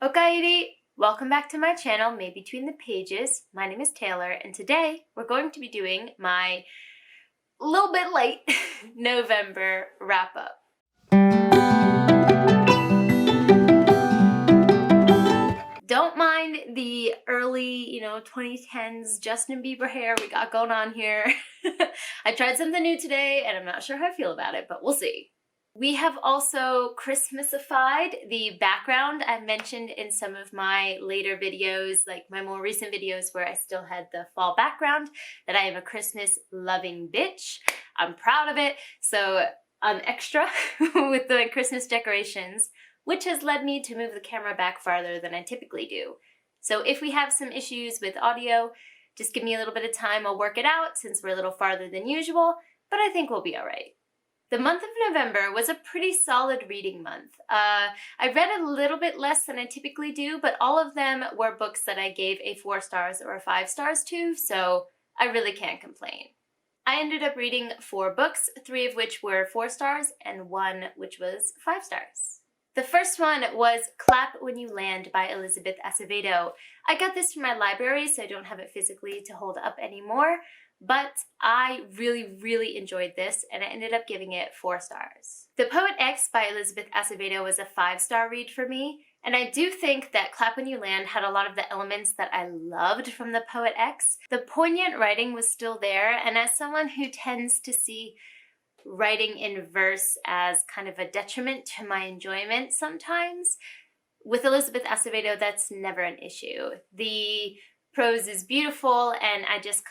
Okaeri! Welcome back to my channel, Made Between the Pages. My name is Taylor, and today we're going to be doing my little bit late November wrap-up. Don't mind the early, 2010s Justin Bieber hair we got going on here. I tried something new today, and I'm not sure how I feel about it, but we'll see. We have also Christmasified the background. I mentioned in some of my later videos, like my more recent videos where I still had the fall background, that I am a Christmas loving bitch. I'm proud of it, so I'm extra with the Christmas decorations, which has led me to move the camera back farther than I typically do. So if we have some issues with audio, just give me a little bit of time, I'll work it out since we're a little farther than usual, but I think we'll be all right. The month of November was a pretty solid reading month. I read a little bit less than I typically do, but all of them were books that I gave a 4 stars or a 5 stars to, so I really can't complain. I ended up reading 4 books, 3 of which were 4 stars and 1 which was 5 stars. The first one was Clap When You Land by Elizabeth Acevedo. I got this from my library, so I don't have it physically to hold up anymore, but I really enjoyed this, and I ended up giving it 4 stars. The Poet X by Elizabeth Acevedo was a 5-star read for me, and I do think that Clap When You Land had a lot of the elements that I loved from the Poet X. The poignant writing was still there, and as someone who tends to see writing in verse as kind of a detriment to my enjoyment sometimes, with Elizabeth Acevedo, that's never an issue. The prose is beautiful, and I just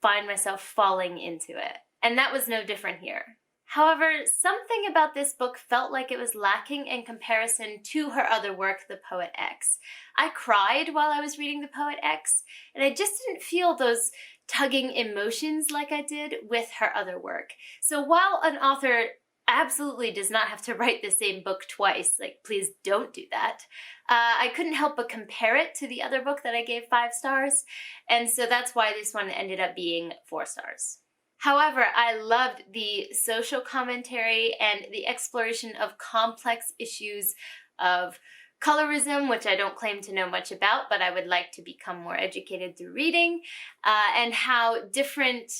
find myself falling into it. And that was no different here. However, something about this book felt like it was lacking in comparison to her other work, The Poet X. I cried while I was reading The Poet X, and I just didn't feel those tugging emotions like I did with her other work. So while an author absolutely does not have to write the same book twice, like please don't do that, I couldn't help but compare it to the other book that I gave 5 stars, and so that's why this one ended up being 4 stars. However, I loved the social commentary and the exploration of complex issues of colorism, which I don't claim to know much about, but I would like to become more educated through reading, and how different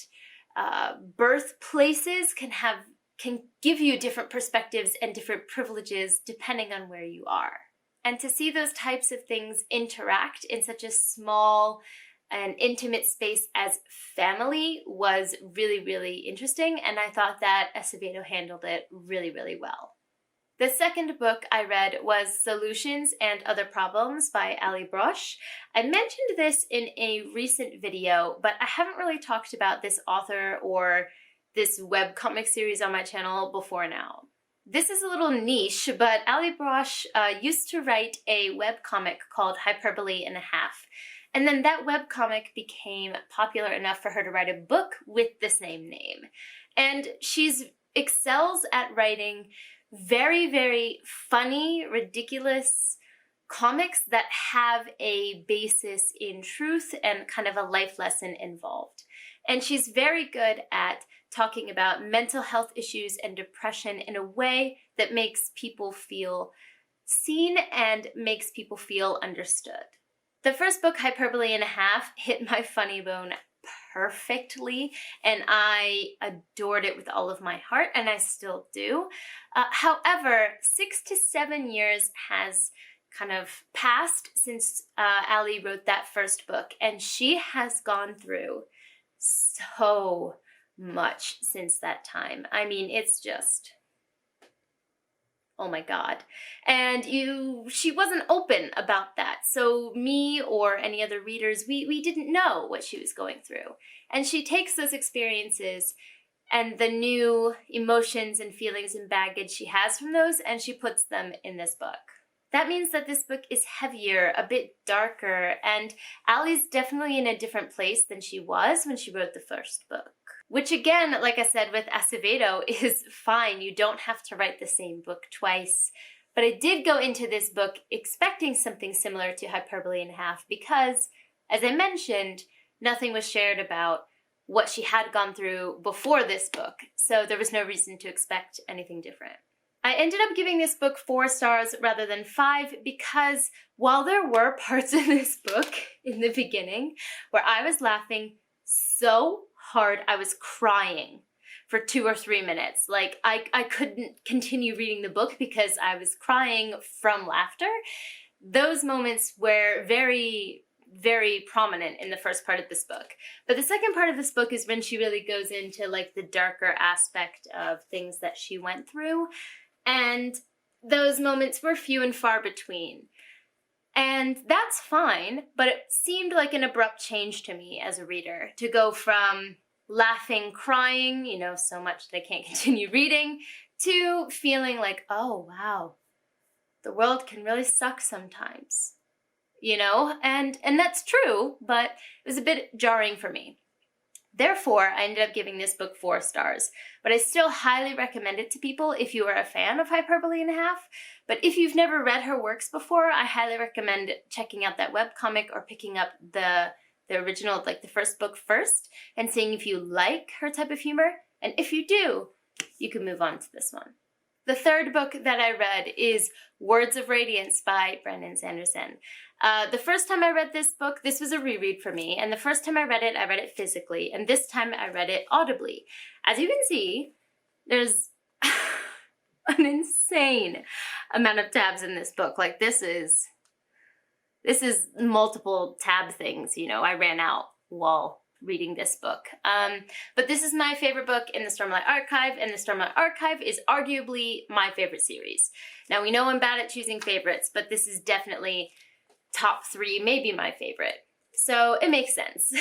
birthplaces can give you different perspectives and different privileges depending on where you are. And to see those types of things interact in such a small and intimate space as family was really interesting, and I thought that Acevedo handled it really well. The second book I read was Solutions and Other Problems by Ali Brosh. I mentioned this in a recent video, but I haven't really talked about this author or this webcomic series on my channel before now. This is a little niche, but Ali Brosh used to write a webcomic called Hyperbole and a Half. And then that webcomic became popular enough for her to write a book with the same name. And she's excels at writing very funny, ridiculous comics that have a basis in truth and kind of a life lesson involved. And she's very good at talking about mental health issues and depression in a way that makes people feel seen and makes people feel understood. The first book, Hyperbole and a Half, hit my funny bone perfectly, and I adored it with all of my heart, and I still do. However, 6 to 7 years has kind of passed since Ali wrote that first book, and she has gone through so much since that time. I mean, it's just, oh my God. And she wasn't open about that. So me or any other readers, we didn't know what she was going through. And she takes those experiences and the new emotions and feelings and baggage she has from those, and she puts them in this book. That means that this book is heavier, a bit darker, and Ali's definitely in a different place than she was when she wrote the first book. Which again, like I said with Acevedo, is fine. You don't have to write the same book twice. But I did go into this book expecting something similar to Hyperbole and a Half because, as I mentioned, nothing was shared about what she had gone through before this book, so there was no reason to expect anything different. I ended up giving this book 4 stars rather than 5 because while there were parts of this book in the beginning where I was laughing so hard I was crying for 2 or 3 minutes. Like, I couldn't continue reading the book because I was crying from laughter. Those moments were very, very prominent in the first part of this book. But the second part of this book is when she really goes into like the darker aspect of things that she went through. And those moments were few and far between. And that's fine, but it seemed like an abrupt change to me as a reader to go from laughing, crying, you know, so much that I can't continue reading, to feeling like, oh, wow, the world can really suck sometimes, you know? And that's true, but it was a bit jarring for me. Therefore, I ended up giving this book 4 stars, but I still highly recommend it to people if you are a fan of Hyperbole and a Half. But if you've never read her works before, I highly recommend checking out that webcomic or picking up the original, like the first book first, and seeing if you like her type of humor. And if you do, you can move on to this one. The third book that I read is Words of Radiance by Brandon Sanderson. The first time I read this book, this was a reread for me, and the first time I read it physically, and this time I read it audibly. As you can see, there's an insane amount of tabs in this book. Like, this is multiple tab things, you know. I ran out while reading this book. But this is my favorite book in the Stormlight Archive, and the Stormlight Archive is arguably my favorite series. Now, we know I'm bad at choosing favorites, but this is definitely top 3, maybe my favorite. So it makes sense.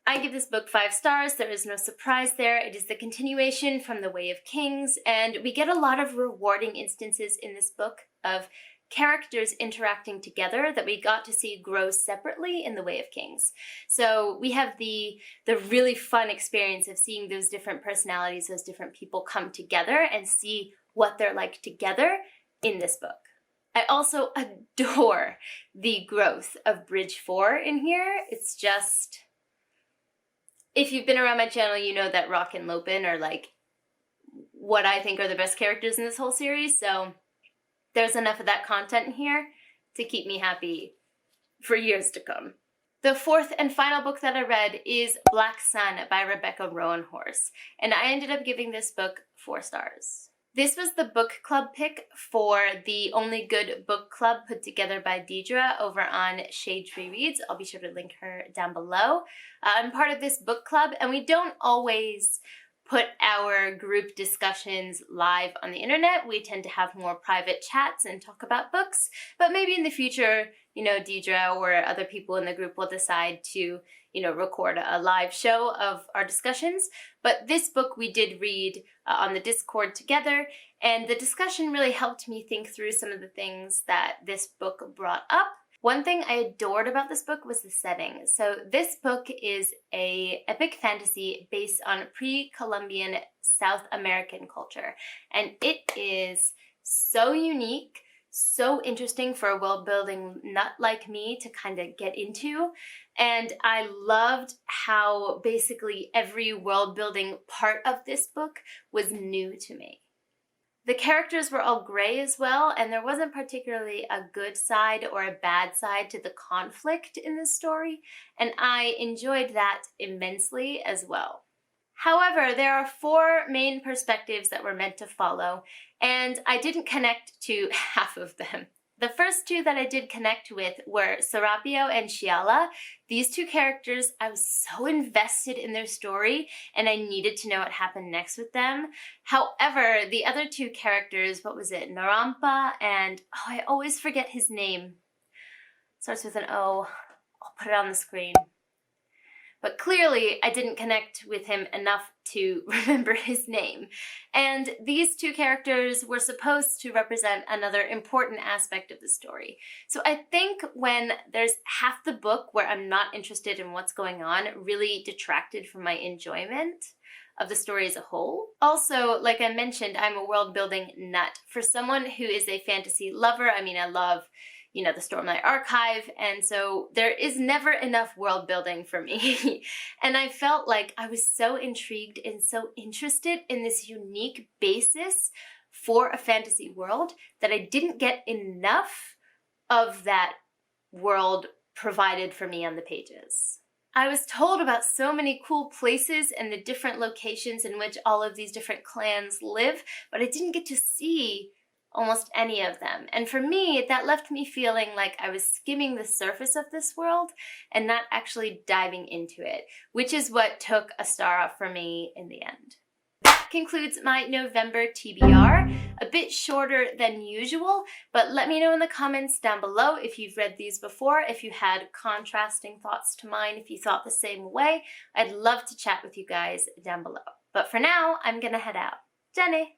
I give this book 5 stars. There is no surprise there. It is the continuation from The Way of Kings, and we get a lot of rewarding instances in this book of characters interacting together that we got to see grow separately in The Way of Kings. So we have the really fun experience of seeing those different personalities, those different people come together and see what they're like together in this book. I also adore the growth of Bridge 4 in here. It's just, if you've been around my channel, you know that Rock and Lopin are like what I think are the best characters in this whole series, so there's enough of that content here to keep me happy for years to come. The fourth and final book that I read is Black Sun by Rebecca Roanhorse, and I ended up giving this book 4 stars. This was the book club pick for the Only Good book club put together by Deidre over on Shade Tree Reads. I'll be sure to link her down below. I'm part of this book club, and we don't always put our group discussions live on the internet. We tend to have more private chats and talk about books, but maybe in the future, you know, Deidre or other people in the group will decide to, you know, record a live show of our discussions. But this book we did read on the Discord together, and the discussion really helped me think through some of the things that this book brought up. One thing I adored about this book was the setting. So this book is an epic fantasy based on pre-Columbian South American culture. And it is so unique, so interesting for a world-building nut like me to kind of get into. And I loved how basically every world-building part of this book was new to me. The characters were all gray as well, and there wasn't particularly a good side or a bad side to the conflict in this story, and I enjoyed that immensely as well. However, there are 4 main perspectives that we're meant to follow, and I didn't connect to half of them. The first 2 that I did connect with were Serapio and Shiala. These 2 characters, I was so invested in their story and I needed to know what happened next with them. However, the other 2 characters, what was it, Narampa and, oh, I always forget his name. Starts with an O. I'll put it on the screen. But clearly, I didn't connect with him enough to remember his name. And these 2 characters were supposed to represent another important aspect of the story. So I think when there's half the book where I'm not interested in what's going on, really detracted from my enjoyment of the story as a whole. Also, like I mentioned, I'm a world-building nut. For someone who is a fantasy lover, I mean, I love, you know, the Stormlight Archive, and so there is never enough world building for me. And I felt like I was so intrigued and so interested in this unique basis for a fantasy world that I didn't get enough of that world provided for me on the pages. I was told about so many cool places and the different locations in which all of these different clans live, but I didn't get to see almost any of them. And for me, that left me feeling like I was skimming the surface of this world and not actually diving into it, which is what took a star off for me in the end. That concludes my November TBR, a bit shorter than usual, but let me know in the comments down below if you've read these before, if you had contrasting thoughts to mine, if you thought the same way. I'd love to chat with you guys down below. But for now, I'm gonna head out. Jenny!